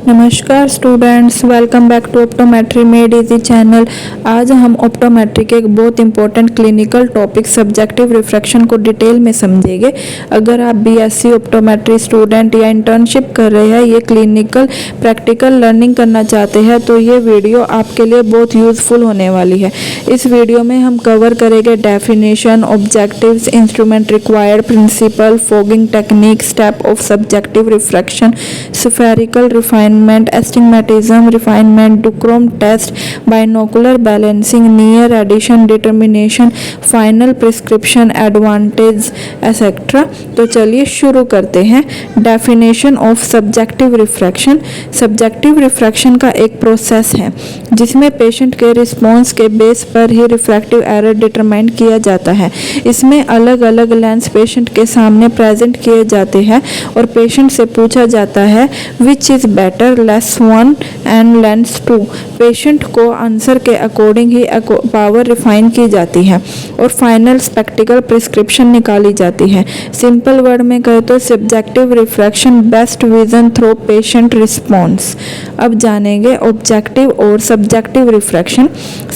नमस्कार students, welcome back to optometry made easy channel. आज हम ऑप्टोमेट्री के एक बहुत important clinical topic subjective refraction को डिटेल में समझेंगे। अगर आप बीएससी ऑप्टोमेट्री स्टूडेंट या इंटर्नशिप कर रहे हैं, ये क्लिनिकल प्रैक्टिकल लर्निंग करना चाहते हैं तो ये वीडियो आपके लिए बहुत यूज़फुल होने वाली है। इस वीडियो में हम कवर करेंगे definition, objectives, instrument required, principle, fogging technique, step of subjective refraction, spherical refinement, astigmatism, refinement, duochrome test, binocular balancing, near addition determination, final prescription, advantage etc. तो चलिए शुरू करते हैं। Definition of subjective refraction. Subjective refraction का एक process है जिसमें patient के रिस्पॉन्स के बेस पर ही रिफ्रैक्टिव एरर डिटरमाइन किया जाता है। इसमें अलग अलग लेंस पेशेंट के सामने प्रेजेंट किए जाते हैं और पेशेंट से पूछा जाता है which is better, lens 1 and lens 2। Patient को आंसर के अकॉर्डिंग ही पावर रिफाइन की जाती है और फाइनल स्पेक्टिकल प्रिस्क्रिप्शन निकाली जाती है। सिंपल वर्ड में कहे तो subjective refraction best vision through patient response. अब जानेंगे ऑब्जेक्टिव और सब्जेक्टिव रिफ्रैक्शन।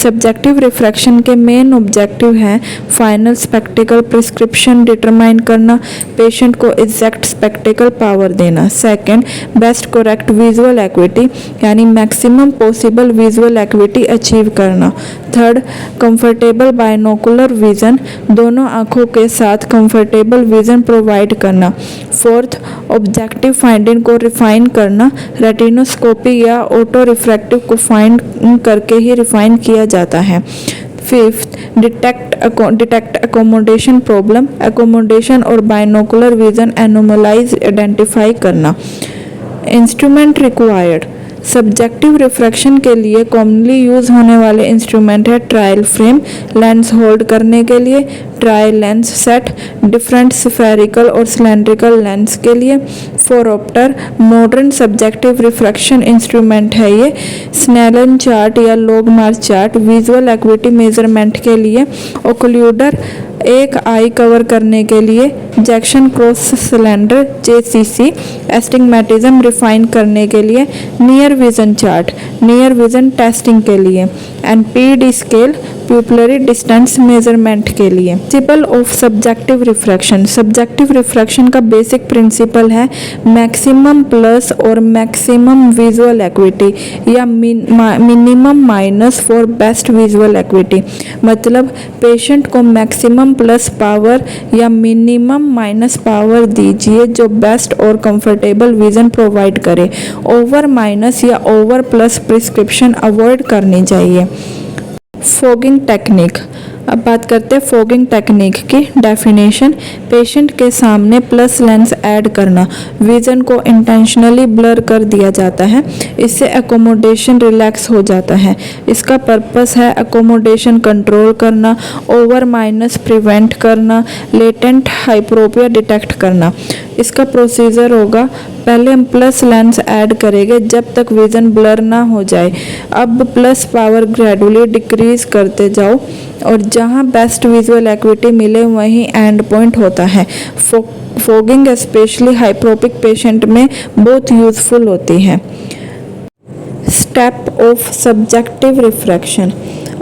सब्जेक्टिव रिफ्रैक्शन के मेन ऑब्जेक्टिव हैं फाइनल स्पेक्टिकल प्रिस्क्रिप्शन डिटरमाइन करना, पेशेंट को एग्जैक्ट स्पेक्टिकल पावर देना। Second, best correct visual acuity यानी maximum possible visual acuity achieve करना। थर्ड, कंफर्टेबल बाइनोकुलर विजन, दोनों आंखों के साथ कंफर्टेबल विजन प्रोवाइड करना। फोर्थ, ऑब्जेक्टिव फाइंडिंग को रिफाइन करना, रेटिनोस्कोपी या ऑटो रिफ्रैक्टिव को फाइंड करके ही रिफाइन किया जाता है। Fifth, detect accommodation problem, accommodation और बाइनोकुलर विजन एनोमलाइज आइडेंटिफाई करना। Instrument required. सब्जेक्टिव रिफ्रैक्शन के लिए कॉमनली यूज होने वाले इंस्ट्रूमेंट है ट्रायल फ्रेम, लेंस होल्ड करने के लिए, trial lens set, different spherical और सिलेंड्रिकल लेंस के लिए, फोरोप्टर। मॉडर्न सब्जेक्टिव रिफ्रैक्शन इंस्ट्रूमेंट है ये। स्नेलन चार्ट या लॉगमार चार्ट विजुअल एक्विटी मेजरमेंट के लिए, ओक्लूडर एक आई कवर करने के लिए, Jackson cross cylinder JCC astigmatism refine करने के लिए, near vision chart near vision testing के लिए, and PD scale pupillary distance measurement के लिए। Principle of subjective refraction. Subjective refraction का बेसिक प्रिंसिपल है मैक्सिमम प्लस और मैक्सिमम विजुअल एक्विटी या minimum minus for best visual equity. मतलब patient को मैक्सिमम प्लस पावर या मिनिमम माइनस पावर दीजिए जो बेस्ट और कंफर्टेबल विजन प्रोवाइड करे। ओवर माइनस या ओवर प्लस प्रिस्क्रिप्शन अवॉइड करनी चाहिए। Fogging technique. अब बात करते हैं फॉगिंग टेक्निक की डेफिनेशन। पेशेंट के सामने प्लस लेंस ऐड करना, विजन को इंटेंशनली ब्लर कर दिया जाता है, इससे एकोमोडेशन रिलैक्स हो जाता है। इसका पर्पस है एकोमोडेशन कंट्रोल करना, ओवर माइनस प्रिवेंट करना, लेटेंट हाइप्रोपिया डिटेक्ट करना। इसका प्रोसीजर होगा, पहले हम प्लस लेंस ऐड करेंगे जब तक विजन ब्लर ना हो जाए। अब प्लस पावर ग्रेजुअली डिक्रीज करते जाओ और जहां बेस्ट विजुअल एक्विटी मिले वहीं एंड पॉइंट होता है। फॉगिंग स्पेशली हाइप्रोपिक पेशेंट में बहुत यूजफुल होती है। Step of subjective refraction.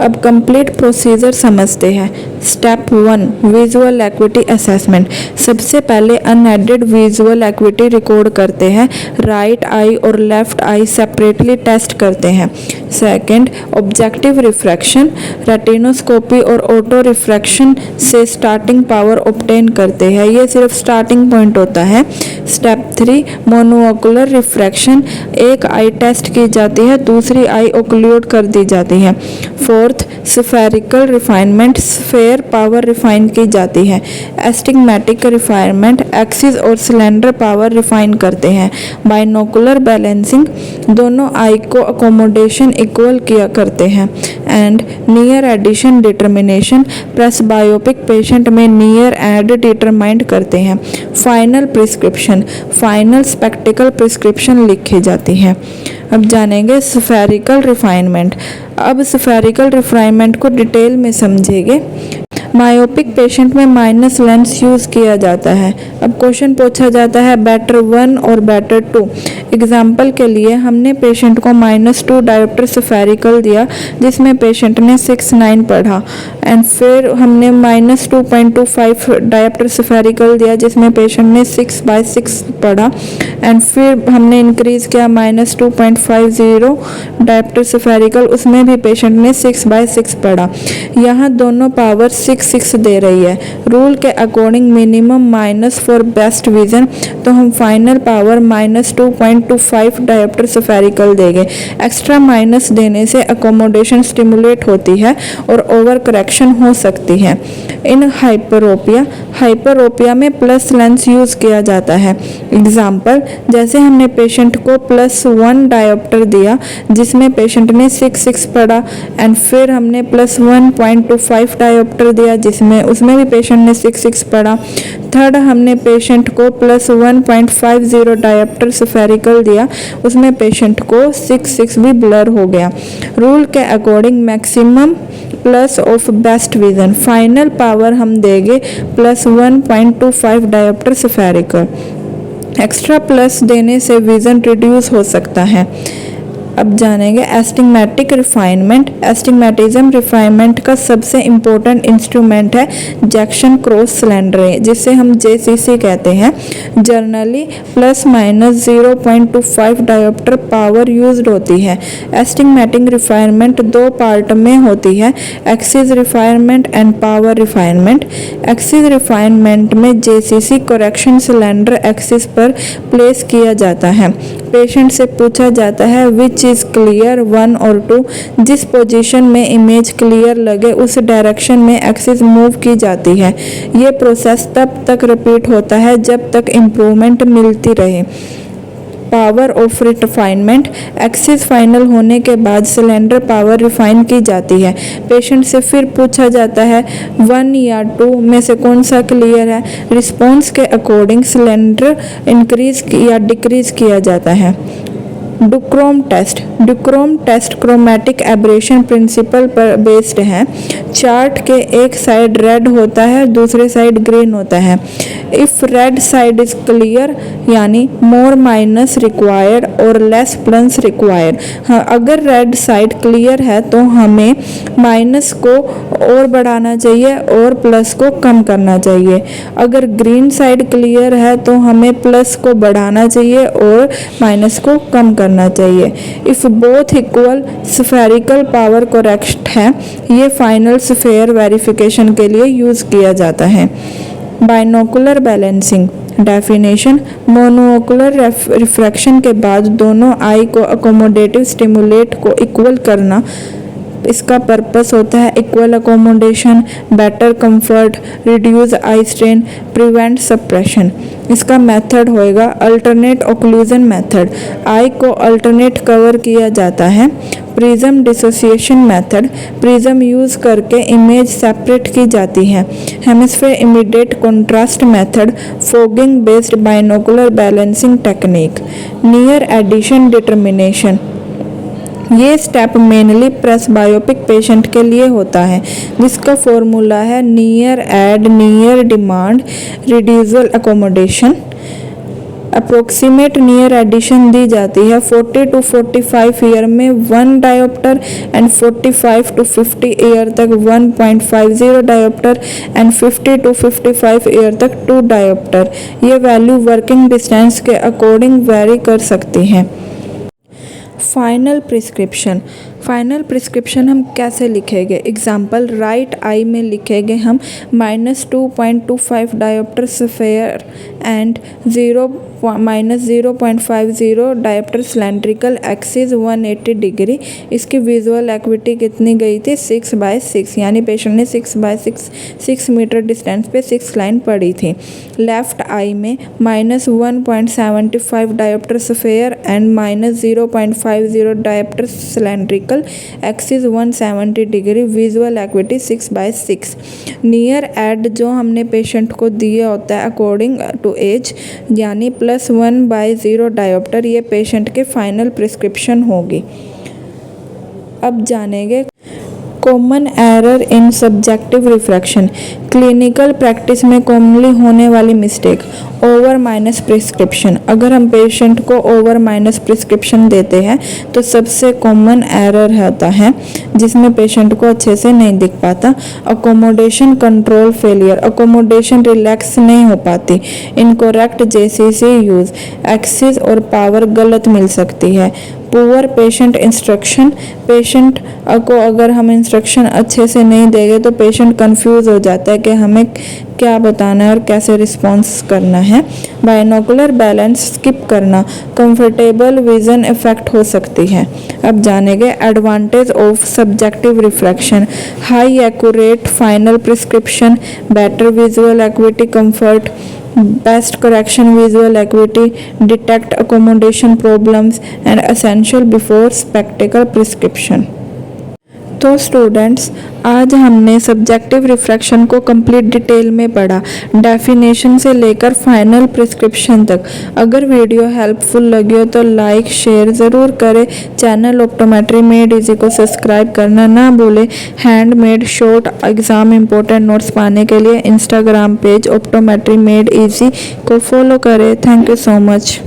अब कंप्लीट प्रोसीजर समझते हैं। Step 1, visual equity assessment. सबसे पहले अनएडेड विजुअल एक्विटी रिकॉर्ड करते हैं, राइट आई और लेफ्ट आई सेपरेटली टेस्ट करते हैं। सेकंड, ऑब्जेक्टिव रिफ्रैक्शन, रेटिनोस्कोपी और ऑटो रिफ्रैक्शन से स्टार्टिंग पावर ऑब्टेन करते हैं, ये सिर्फ स्टार्टिंग पॉइंट होता है। स्टेप 3, मोनोओकुलर रिफ्रैक्शन, एक आई टेस्ट की जाती है, दूसरी आई ओक्लूड कर दी जाती है। Fourth, spherical refinement, sphere power refine की जाती है। एस्टिग्मेटिक रिफाइनमेंट, एक्सिस और सिलेंडर पावर रिफाइन करते हैं। बाइनोकुलर बैलेंसिंग, दोनों आई को अकोमोडेशन इक्वल किया करते हैं। And near addition determination, presbyopic patient में नियर एड डिटरमाइंड करते हैं। Final prescription, final spectacle prescription लिखी जाती है। अब जानेंगे स्फेरिकल रिफाइनमेंट। अब स्फेरिकल रिफाइनमेंट को डिटेल में समझेंगे। मायोपिक पेशेंट में माइनस लेंस यूज़ किया जाता है। अब क्वेश्चन पूछा जाता है बेटर 1 और बेटर 2। एग्जाम्पल के लिए हमने पेशेंट को -2 डायोप्टर स्फेरिकल दिया जिसमें पेशेंट ने 6/9 पढ़ा, एंड फिर हमने -2.25 डायोप्टर स्फेरिकल दिया जिसमें पेशेंट ने 6/6 पढ़ा, एंड फिर हमने इंक्रीज किया -2.50 डायोप्टर स्फेरिकल, उसमें भी पेशेंट ने 6/6 पढ़ा। यहाँ दोनों पावर 6 दे रही है। रूल के according minimum minus for best vision, तो हम फाइनल पावर -2.25 डायोप्टर स्फेरिकल देंगे। एक्स्ट्रा माइनस देने से अकोमोडेशन स्टिमुलेट होती है और ओवर करेक्शन हो सकती है। इन हाइपरोपिया में प्लस लेंस यूज़ किया जाता है। एग्जाम्पल, जैसे हमने पेशेंट को +1 डायोप्टर दिया जिसमें पेशेंट ने 6/6 पढ़ा, एंड फिर हमने +1.25 डायोप्टर दिया जिसमें उसमें भी पेशेंट ने 6/6 पढ़ा। थर्ड, हमने पेशेंट को +1.50 डायोप्टर स्फेरिकल दिया, उसमें पेशेंट को 6/6 भी ब्लर हो गया। रूल के according maximum plus of best vision, final power हम देंगे +1.25 डायोप्टर स्फेरिकल। एक्स्ट्रा प्लस देने से विजन रिड्यूस हो सकता है। अब जानेंगे एस्टिग्मेटिक रिफाइनमेंट। एस्टिग्मेटिज्म रिफाइनमेंट का सबसे इम्पोर्टेंट इंस्ट्रूमेंट है जैक्सन क्रॉस सिलेंडर, जिसे हम JCC कहते हैं। जर्नली ±0.25 डायोप्टर पावर यूज्ड होती है। एस्टिग्मेटिक रिफाइनमेंट 2 पार्ट में होती है, axis refinement and power refinement. Axis refinement में JCC करेक्शन सिलेंडर एक्सिस पर प्लेस किया जाता है। पेशेंट से पूछा जाता है विच इज क्लियर 1 और 2। जिस पोजीशन में इमेज क्लियर लगे उस डायरेक्शन में एक्सिस मूव की जाती है। ये प्रोसेस तब तक रिपीट होता है जब तक इम्प्रूवमेंट मिलती रहे। Power of refinement, axis final होने के बाद सिलेंडर पावर रिफाइन की जाती है। पेशेंट से फिर पूछा जाता है 1 या 2 में से कौन सा क्लियर है। रिस्पॉन्स के अकॉर्डिंग सिलेंडर इंक्रीज या डिक्रीज किया जाता है। डुक्रोम टेस्ट क्रोमैटिक एब्रेशन प्रिंसिपल पर बेस्ड है। चार्ट के एक साइड रेड होता है, दूसरे साइड ग्रीन होता है। If red side is clear यानी मोर माइनस रिक्वायर्ड और लेस प्लस रिक्वायर्ड। हाँ, अगर रेड साइड क्लियर है तो हमें माइनस को और बढ़ाना चाहिए और प्लस को कम करना चाहिए। अगर ग्रीन साइड क्लियर है तो हमें प्लस को बढ़ाना चाहिए और माइनस को कम करना चाहिए। If both equal, spherical power correct है। ये फाइनल स्फेयर वेरिफिकेशन के लिए यूज किया जाता है। Binocular balancing definition, monocular refraction के बाद दोनों आई को अकोमोडेटिव स्टिमुलेट को इक्वल करना। इसका पर्पस होता है equal accommodation, better comfort, reduce eye strain, prevent suppression. इसका मेथड होएगा अल्टरनेट ओक्लूजन मेथड। आई को अल्टरनेट कवर किया जाता है। Prism dissociation method, prism use करके इमेज सेपरेट की जाती है। Hemisphere immediate contrast method, fogging based binocular balancing technique. Near addition determination, ये स्टेप मेनली प्रेसबायोपिक पेशेंट के लिए होता है, जिसका फॉर्मूला है near add, near demand, residual accommodation. Approximate near addition दी जाती है 40 to 45 ईयर में 1 डायोप्टर एंड 45 to 50 ईयर तक 1.50 डायोप्टर एंड 50 to 55 ईयर तक 2 डायोप्टर। ये वैल्यू वर्किंग डिस्टेंस के अकॉर्डिंग वेरी कर सकती हैं। फाइनल प्रिस्क्रिप्शन हम कैसे लिखेंगे। एग्जाम्पल, राइट आई में लिखेंगे हम -2.25 dioptre sphere and -0.50 dioptre cylindrical axis 180 degree. इसकी विजुअल एक्विटी कितनी गई थी 6/6, यानी पेशेंट ने 6 मीटर डिस्टेंस पे 6 लाइन पड़ी थी। लेफ्ट आई में -1.75 dioptre sphere and -0.50 dioptre cylindrical axis 170 degree, visual acuity 6/6। Near add जो हमने पेशेंट को दिया होता है अकॉर्डिंग टू एज, यानी +1/0 डायोप्टर, ये पेशेंट के फाइनल प्रिस्क्रिप्शन होगी। अब जानेंगे common error in subjective refraction, clinical practice में कॉमनली होने वाली मिस्टेक, ओवर माइनस प्रिस्क्रिप्शन। अगर हम पेशेंट को ओवर माइनस प्रिस्क्रिप्शन देते हैं तो सबसे कॉमन एरर होता है जिसमें पेशेंट को अच्छे से नहीं दिख पाता। Accommodation control failure, accommodation relax नहीं हो पाती। इनकरेक्ट जेसीसी यूज, एक्सिस और पावर गलत मिल सकती है। पुअर पेशेंट इंस्ट्रक्शन, पेशेंट को अगर हम इंस्ट्रक्शन अच्छे से नहीं देंगे तो पेशेंट कंफ्यूज हो जाता है कि हमें क्या बताना है और कैसे रिस्पॉन्स करना है। बाइनोकुलर बैलेंस स्किप करना, कंफर्टेबल विजन इफेक्ट हो सकती है। अब जानेंगे advantage of subjective refraction, high accurate final prescription, better visual equity comfort, best correction visual acuity, detect accommodation problems and essential before spectacle prescription। तो students, आज हमने subjective refraction को कंप्लीट डिटेल में पढ़ा, डेफिनेशन से लेकर फाइनल प्रिस्क्रिप्शन तक। अगर वीडियो हेल्पफुल लगी हो तो लाइक शेयर ज़रूर करें। चैनल ऑप्टोमेट्री मेड इजी को सब्सक्राइब करना ना भूलें। Handmade short exam important notes पाने के लिए Instagram page optometry made easy को फॉलो करें। Thank you so much.